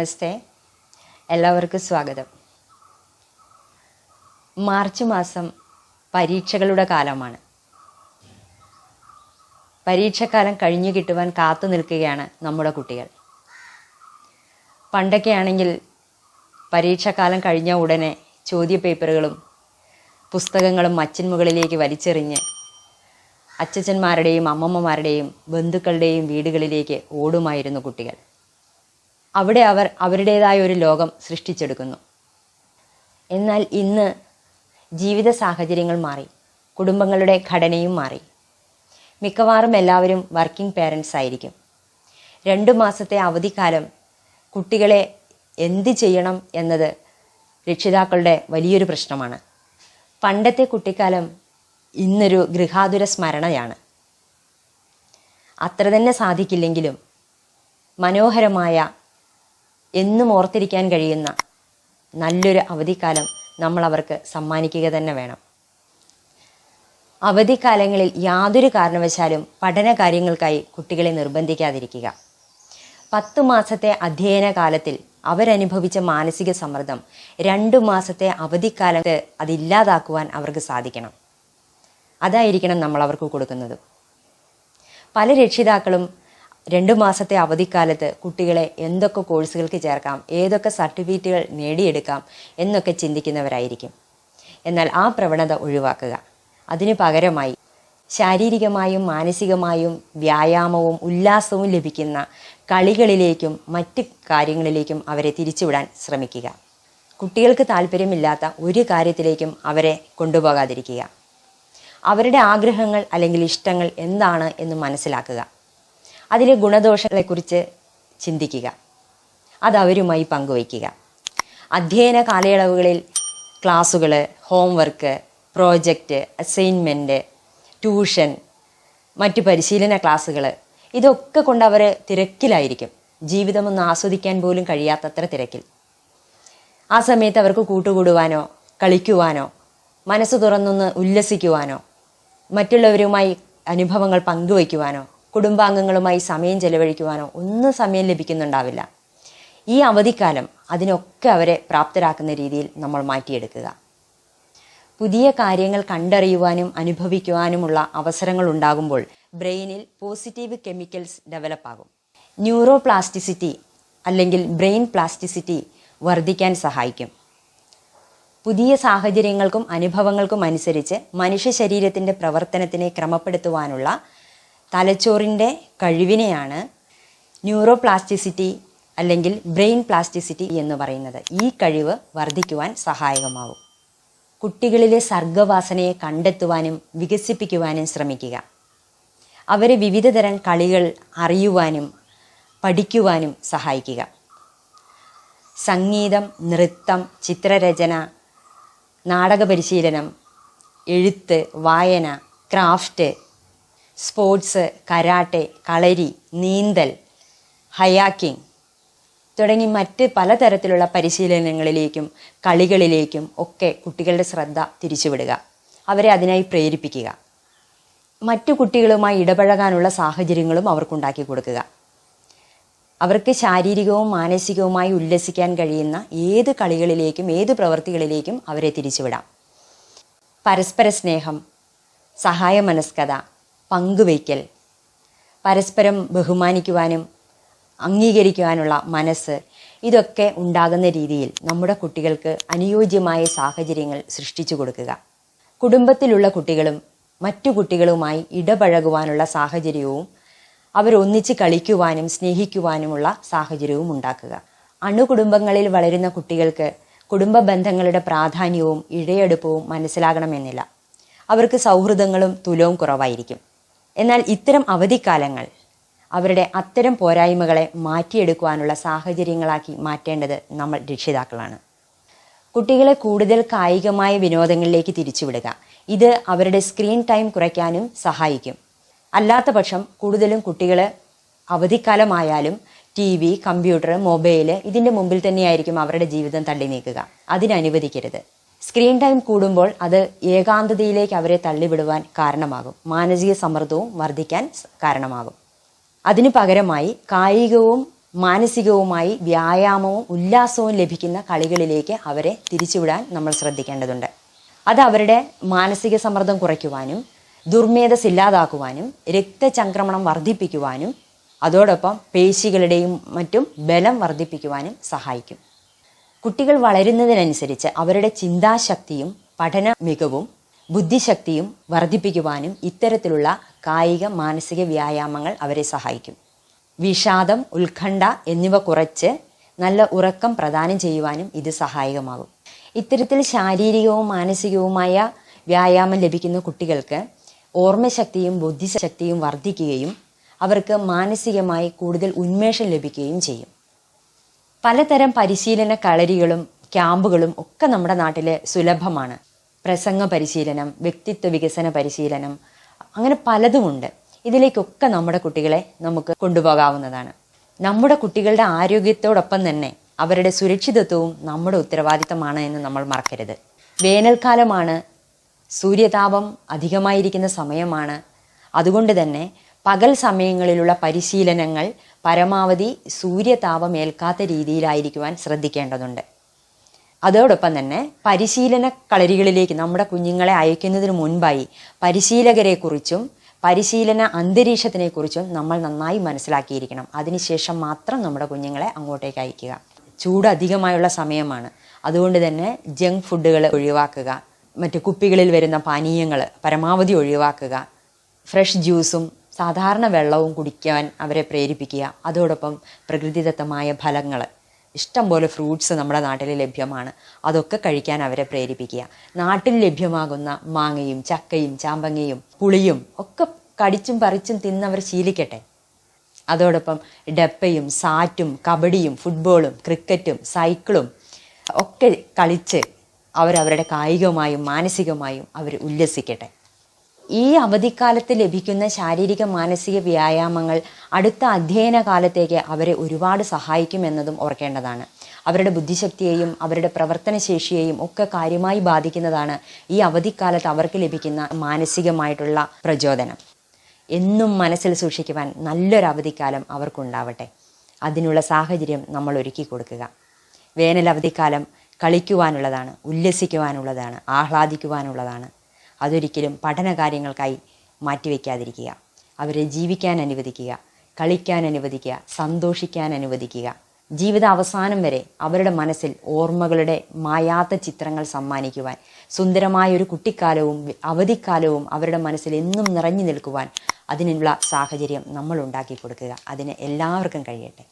നമസ്തേ, എല്ലാവർക്കും സ്വാഗതം. മാർച്ച് മാസം പരീക്ഷകളുടെ കാലമാണ്. പരീക്ഷക്കാലം കഴിഞ്ഞു കിട്ടുവാൻ കാത്തു നിൽക്കുകയാണ് നമ്മുടെ കുട്ടികൾ. പണ്ടൊക്കെ ആണെങ്കിൽ പരീക്ഷാക്കാലം കഴിഞ്ഞ ഉടനെ ചോദ്യപേപ്പറുകളും പുസ്തകങ്ങളും അച്ഛൻ മുകളിലേക്ക് വലിച്ചെറിഞ്ഞ് അച്ഛച്ചന്മാരുടെയും അമ്മമ്മമാരുടെയും ബന്ധുക്കളുടെയും വീടുകളിലേക്ക് ഓടുമായിരുന്നു കുട്ടികൾ. അവിടെ അവർ അവരുടേതായ ഒരു ലോകം സൃഷ്ടിച്ചെടുക്കുന്നു. എന്നാൽ ഇന്ന് ജീവിത സാഹചര്യങ്ങൾ മാറി, കുടുംബങ്ങളുടെ ഘടനയും മാറി. മിക്കവാറും എല്ലാവരും വർക്കിംഗ് പേരൻസ് ആയിരിക്കും. 2 മാസത്തെ അവധിക്കാലം കുട്ടികളെ എന്ത് ചെയ്യണം എന്നത് രക്ഷിതാക്കളുടെ വലിയൊരു പ്രശ്നമാണ്. പണ്ടത്തെ കുട്ടിക്കാലം ഇന്നൊരു ഗൃഹാതുര സ്മരണയാണ്. അത്ര തന്നെ സാധിക്കില്ലെങ്കിലും മനോഹരമായ, എന്നും ഓർത്തിരിക്കാൻ കഴിയുന്ന നല്ലൊരു അവധിക്കാലം നമ്മൾ അവർക്ക് സമ്മാനിക്കുക തന്നെ വേണം. അവധിക്കാലങ്ങളിൽ യാതൊരു കാരണവശാലും പഠന കാര്യങ്ങൾക്കായി കുട്ടികളെ നിർബന്ധിക്കാതിരിക്കുക. 10 മാസത്തെ അധ്യയന കാലത്തിൽ അവരനുഭവിച്ച മാനസിക സമ്മർദ്ദം 2 മാസത്തെ അവധിക്കാലത്ത് അതില്ലാതാക്കുവാൻ അവർക്ക് സാധിക്കണം. അതായിരിക്കണം നമ്മൾ അവർക്ക് കൊടുക്കുന്നത്. പല രക്ഷിതാക്കളും 2 മാസത്തെ അവധിക്കാലത്ത് കുട്ടികളെ എന്തൊക്കെ കോഴ്സുകൾക്ക് ചേർക്കാം, ഏതൊക്കെ സർട്ടിഫിക്കറ്റുകൾ നേടിയെടുക്കാം എന്നൊക്കെ ചിന്തിക്കുന്നവരായിരിക്കും. എന്നാൽ ആ പ്രവണത ഒഴിവാക്കുക. അതിനു പകരമായി ശാരീരികമായും മാനസികമായും വ്യായാമവും ഉല്ലാസവും ലഭിക്കുന്ന കളികളിലേക്കും മറ്റ് കാര്യങ്ങളിലേക്കും അവരെ തിരിച്ചുവിടാൻ ശ്രമിക്കുക. കുട്ടികൾക്ക് താല്പര്യമില്ലാത്ത ഒരു കാര്യത്തിലേക്കും അവരെ കൊണ്ടുപോകാതിരിക്കുക. അവരുടെ ആഗ്രഹങ്ങൾ അല്ലെങ്കിൽ ഇഷ്ടങ്ങൾ എന്താണ് എന്ന് മനസ്സിലാക്കുക. അതിലെ ഗുണദോഷങ്ങളെക്കുറിച്ച് ചിന്തിക്കുക. അതവരുമായി പങ്കുവയ്ക്കുക. അധ്യയന കാലയളവുകളിൽ ക്ലാസ്സുകൾ, ഹോംവർക്ക്, പ്രോജക്റ്റ്, അസൈൻമെൻറ്റ്, ട്യൂഷൻ, മറ്റു പരിശീലന ക്ലാസ്സുകൾ, ഇതൊക്കെ കൊണ്ട് അവർ തിരക്കിലായിരിക്കും. ജീവിതമൊന്ന് ആസ്വദിക്കാൻ പോലും കഴിയാത്തത്ര തിരക്കിൽ. ആ സമയത്ത് അവർക്ക് കൂട്ടുകൂടുവാനോ കളിക്കുവാനോ മനസ്സ് തുറന്നൊന്ന് ഉല്ലസിക്കുവാനോ മറ്റുള്ളവരുമായി അനുഭവങ്ങൾ പങ്കുവയ്ക്കുവാനോ കുടുംബാംഗങ്ങളുമായി സമയം ചെലവഴിക്കുവാനോ ഒന്നും സമയം ലഭിക്കുന്നുണ്ടാവില്ല. ഈ അവധിക്കാലം അതിനൊക്കെ അവരെ പ്രാപ്തരാക്കുന്ന രീതിയിൽ നമ്മൾ മാറ്റിയെടുക്കുക. പുതിയ കാര്യങ്ങൾ കണ്ടറിയുവാനും അനുഭവിക്കുവാനുമുള്ള അവസരങ്ങൾ ഉണ്ടാകുമ്പോൾ ബ്രെയിനിൽ പോസിറ്റീവ് കെമിക്കൽസ് ഡെവലപ്പാകും. ന്യൂറോ പ്ലാസ്റ്റിസിറ്റി അല്ലെങ്കിൽ ബ്രെയിൻ പ്ലാസ്റ്റിസിറ്റി വർദ്ധിക്കാൻ സഹായിക്കും. പുതിയ സാഹചര്യങ്ങൾക്കും അനുഭവങ്ങൾക്കും അനുസരിച്ച് മനുഷ്യ ശരീരത്തിൻ്റെ പ്രവർത്തനത്തിനെ ക്രമപ്പെടുത്തുവാനുള്ള തലച്ചോറിൻ്റെ കഴിവിനെയാണ് ന്യൂറോ പ്ലാസ്റ്റിസിറ്റി അല്ലെങ്കിൽ ബ്രെയിൻ പ്ലാസ്റ്റിസിറ്റി എന്ന് പറയുന്നത്. ഈ കഴിവ് വർദ്ധിക്കുവാൻ സഹായകമാകും. കുട്ടികളിലെ സർഗവാസനയെ കണ്ടെത്തുവാനും വികസിപ്പിക്കുവാനും ശ്രമിക്കുക. അവരെ വിവിധ തരം കളികൾ അറിയുവാനും പഠിക്കുവാനും സഹായിക്കുക. സംഗീതം, നൃത്തം, ചിത്രരചന, നാടക പരിശീലനം, എഴുത്ത്, വായന, ക്രാഫ്റ്റ്, സ്പോർട്സ്, കരാട്ടെ, കളരി, നീന്തൽ, ഹയാക്കിംഗ് തുടങ്ങി മറ്റ് പലതരത്തിലുള്ള പരിശീലനങ്ങളിലേക്കും കളികളിലേക്കും ഒക്കെ കുട്ടികളുടെ ശ്രദ്ധ തിരിച്ചുവിടുക. അവരെ അതിനായി പ്രേരിപ്പിക്കുക. മറ്റു കുട്ടികളുമായി ഇടപഴകാനുള്ള സാഹചര്യങ്ങളും അവർക്കുണ്ടാക്കി കൊടുക്കുക. അവർക്ക് ശാരീരികവും മാനസികവുമായി ഉല്ലസിക്കാൻ കഴിയുന്ന ഏത് കളികളിലേക്കും ഏത് പ്രവൃത്തികളിലേക്കും അവരെ തിരിച്ചുവിടാം. പരസ്പര സ്നേഹം, സഹായമനസ്കത, പങ്കുവയ്ക്കൽ, പരസ്പരം ബഹുമാനിക്കുവാനും അംഗീകരിക്കുവാനുള്ള മനസ്സ്, ഇതൊക്കെ ഉണ്ടാകുന്ന രീതിയിൽ നമ്മുടെ കുട്ടികൾക്ക് അനുയോജ്യമായ സാഹചര്യങ്ങൾ സൃഷ്ടിച്ചു കൊടുക്കുക. കുടുംബത്തിലുള്ള കുട്ടികളും മറ്റു കുട്ടികളുമായി ഇടപഴകുവാനുള്ള സാഹചര്യവും അവരൊന്നിച്ച് കളിക്കുവാനും സ്നേഹിക്കുവാനുമുള്ള സാഹചര്യവും ഉണ്ടാക്കുക. അണുകുടുംബങ്ങളിൽ വളരുന്ന കുട്ടികൾക്ക് കുടുംബ ബന്ധങ്ങളുടെ പ്രാധാന്യവും ഇഴയെടുപ്പവും മനസ്സിലാകണമെന്നില്ല. അവർക്ക് സൗഹൃദങ്ങളും തുലവും കുറവായിരിക്കും. എന്നാൽ ഇത്തരം അവധിക്കാലങ്ങൾ അവരുടെ അത്തരം പോരായ്മകളെ മാറ്റിയെടുക്കുവാനുള്ള സാഹചര്യങ്ങളാക്കി മാറ്റേണ്ടത് നമ്മൾ രക്ഷിതാക്കളാണ്. കുട്ടികളെ കൂടുതൽ കായികമായ വിനോദങ്ങളിലേക്ക് തിരിച്ചുവിടുക. ഇത് അവരുടെ സ്ക്രീൻ ടൈം കുറയ്ക്കാനും സഹായിക്കും. അല്ലാത്ത പക്ഷം കൂടുതലും കുട്ടികൾ അവധിക്കാലമായാലും TV, കമ്പ്യൂട്ടർ, മൊബൈൽ ഇതിൻ്റെ മുമ്പിൽ തന്നെയായിരിക്കും അവരുടെ ജീവിതം തള്ളി നീക്കുക. അതിനനുവദിക്കരുത്. സ്ക്രീൻ ടൈം കൂടുമ്പോൾ അത് ഏകാന്തതയിലേക്ക് അവരെ തള്ളിവിടുവാൻ കാരണമാകും. മാനസിക സമ്മർദ്ദവും വർദ്ധിക്കാൻ കാരണമാകും. അതിനു പകരമായി കായികവും മാനസികവുമായി വ്യായാമവും ഉല്ലാസവും ലഭിക്കുന്ന കളികളിലേക്ക് അവരെ തിരിച്ചുവിടാൻ നമ്മൾ ശ്രദ്ധിക്കേണ്ടതുണ്ട്. അത് അവരുടെ മാനസിക സമ്മർദ്ദം കുറയ്ക്കുവാനും ദുർമേധസ് ഇല്ലാതാക്കുവാനും രക്തചംക്രമണം വർദ്ധിപ്പിക്കുവാനും അതോടൊപ്പം പേശികളുടെയും മറ്റും ബലം വർദ്ധിപ്പിക്കുവാനും സഹായിക്കും. കുട്ടികൾ വളരുന്നതിനനുസരിച്ച് അവരുടെ ചിന്താശക്തിയും പഠന മികവും ബുദ്ധിശക്തിയും വർദ്ധിപ്പിക്കുവാനും ഇത്തരത്തിലുള്ള കായിക മാനസിക വ്യായാമങ്ങൾ അവരെ സഹായിക്കും. വിഷാദം, ഉത്കണ്ഠ എന്നിവ കുറച്ച് നല്ല ഉറക്കം പ്രദാനം ചെയ്യുവാനും ഇത് സഹായകമാകും. ഇത്തരത്തിൽ ശാരീരികവും മാനസികവുമായ വ്യായാമം ലഭിക്കുന്ന കുട്ടികൾക്ക് ഓർമ്മശക്തിയും ബുദ്ധിശക്തിയും വർദ്ധിക്കുകയും അവർക്ക് മാനസികമായി കൂടുതൽ ഉന്മേഷം ലഭിക്കുകയും ചെയ്യും. പലതരം പരിശീലന കളരികളും ക്യാമ്പുകളും ഒക്കെ നമ്മുടെ നാട്ടിൽ സുലഭമാണ്. പ്രസംഗ പരിശീലനം, വ്യക്തിത്വ വികസന പരിശീലനം, അങ്ങനെ പലതുമുണ്ട്. ഇതിലേക്കൊക്കെ നമ്മുടെ കുട്ടികളെ നമുക്ക് കൊണ്ടുപോകാവുന്നതാണ്. നമ്മുടെ കുട്ടികളുടെ ആരോഗ്യത്തോടൊപ്പം തന്നെ അവരുടെ സുരക്ഷിതത്വവും നമ്മുടെ ഉത്തരവാദിത്തമാണ് എന്ന് നമ്മൾ മറക്കരുത്. വേനൽക്കാലമാണ്, സൂര്യതാപം അധികമായിരിക്കുന്ന സമയമാണ്. അതുകൊണ്ട് തന്നെ പകൽ സമയങ്ങളിലുള്ള പരിശീലനങ്ങൾ പരമാവധി സൂര്യതാപം ഏൽക്കാത്ത രീതിയിലായിരിക്കുവാൻ ശ്രദ്ധിക്കേണ്ടതുണ്ട്. അതോടൊപ്പം തന്നെ പരിശീലന കളരികളിലേക്ക് നമ്മുടെ കുഞ്ഞുങ്ങളെ അയക്കുന്നതിന് മുൻപായി പരിശീലകരെക്കുറിച്ചും പരിശീലന അന്തരീക്ഷത്തിനെക്കുറിച്ചും നമ്മൾ നന്നായി മനസ്സിലാക്കിയിരിക്കണം. അതിനുശേഷം മാത്രം നമ്മുടെ കുഞ്ഞുങ്ങളെ അങ്ങോട്ടേക്ക് അയക്കുക. ചൂട് അധികമായുള്ള സമയമാണ്. അതുകൊണ്ട് തന്നെ ജങ്ക് ഫുഡുകൾ ഒഴിവാക്കുക. മറ്റ് കുപ്പികളിൽ വരുന്ന പാനീയങ്ങൾ പരമാവധി ഒഴിവാക്കുക. ഫ്രഷ് ജ്യൂസും സാധാരണ വെള്ളവും കുടിക്കാൻ അവരെ പ്രേരിപ്പിക്കുക. അതോടൊപ്പം പ്രകൃതിദത്തമായ ഫലങ്ങൾ, ഇഷ്ടംപോലെ ഫ്രൂട്ട്സ് നമ്മുടെ നാട്ടിൽ ലഭ്യമാണ്, അതൊക്കെ കഴിക്കാൻ അവരെ പ്രേരിപ്പിക്കുക. നാട്ടിൽ ലഭ്യമാകുന്ന മാങ്ങയും ചക്കയും ചാമ്പങ്ങയും പുളിയും ഒക്കെ കടിച്ചും പറിച്ചും തിന്നവർ ശീലിക്കട്ടെ. അതോടൊപ്പം ഡപ്പയും സാറ്റും കബഡിയും ഫുട്ബോളും ക്രിക്കറ്റും സൈക്കിളും ഒക്കെ കളിച്ച് അവരവരുടെ കായികമായും മാനസികമായും അവർ ഉല്ലസിക്കട്ടെ. ഈ അവധിക്കാലത്ത് ലഭിക്കുന്ന ശാരീരിക മാനസിക വ്യായാമങ്ങൾ അടുത്ത അധ്യയന കാലത്തേക്ക് അവരെ ഒരുപാട് സഹായിക്കുമെന്നതും ഓർക്കേണ്ടതാണ്. അവരുടെ ബുദ്ധിശക്തിയെയും അവരുടെ പ്രവർത്തനശേഷിയെയും ഒക്കെ കാര്യമായി ബാധിക്കുന്നതാണ് ഈ അവധിക്കാലത്ത് അവർക്ക് ലഭിക്കുന്ന മാനസികമായിട്ടുള്ള പ്രചോദനം. എന്നും മനസ്സിൽ സൂക്ഷിക്കുവാൻ നല്ലൊരു അവധിക്കാലം അവർക്കുണ്ടാവട്ടെ. അതിനുള്ള സാഹചര്യം നമ്മൾ ഒരുക്കി കൊടുക്കുക. വേനൽ അവധിക്കാലം കളിക്കുവാനുള്ളതാണ്, ഉല്ലസിക്കുവാനുള്ളതാണ്, ആഹ്ലാദിക്കുവാനുള്ളതാണ്. അതൊരിക്കലും പഠന കാര്യങ്ങൾക്കായി മാറ്റിവെക്കാതിരിക്കുക. അവരെ ജീവിക്കാൻ അനുവദിക്കുക, കളിക്കാൻ അനുവദിക്കുക, സന്തോഷിക്കാൻ അനുവദിക്കുക. ജീവിത അവസാനം വരെ അവരുടെ മനസ്സിൽ ഓർമ്മകളുടെ മായാത്ത ചിത്രങ്ങൾ സമ്മാനിക്കുവാൻ, സുന്ദരമായൊരു കുട്ടിക്കാലവും അവധിക്കാലവും അവരുടെ മനസ്സിൽ എന്നും നിറഞ്ഞു നിൽക്കുവാൻ അതിനുള്ള സാഹചര്യം നമ്മൾ ഉണ്ടാക്കി കൊടുക്കുക. അതിന് എല്ലാവർക്കും കഴിയട്ടെ.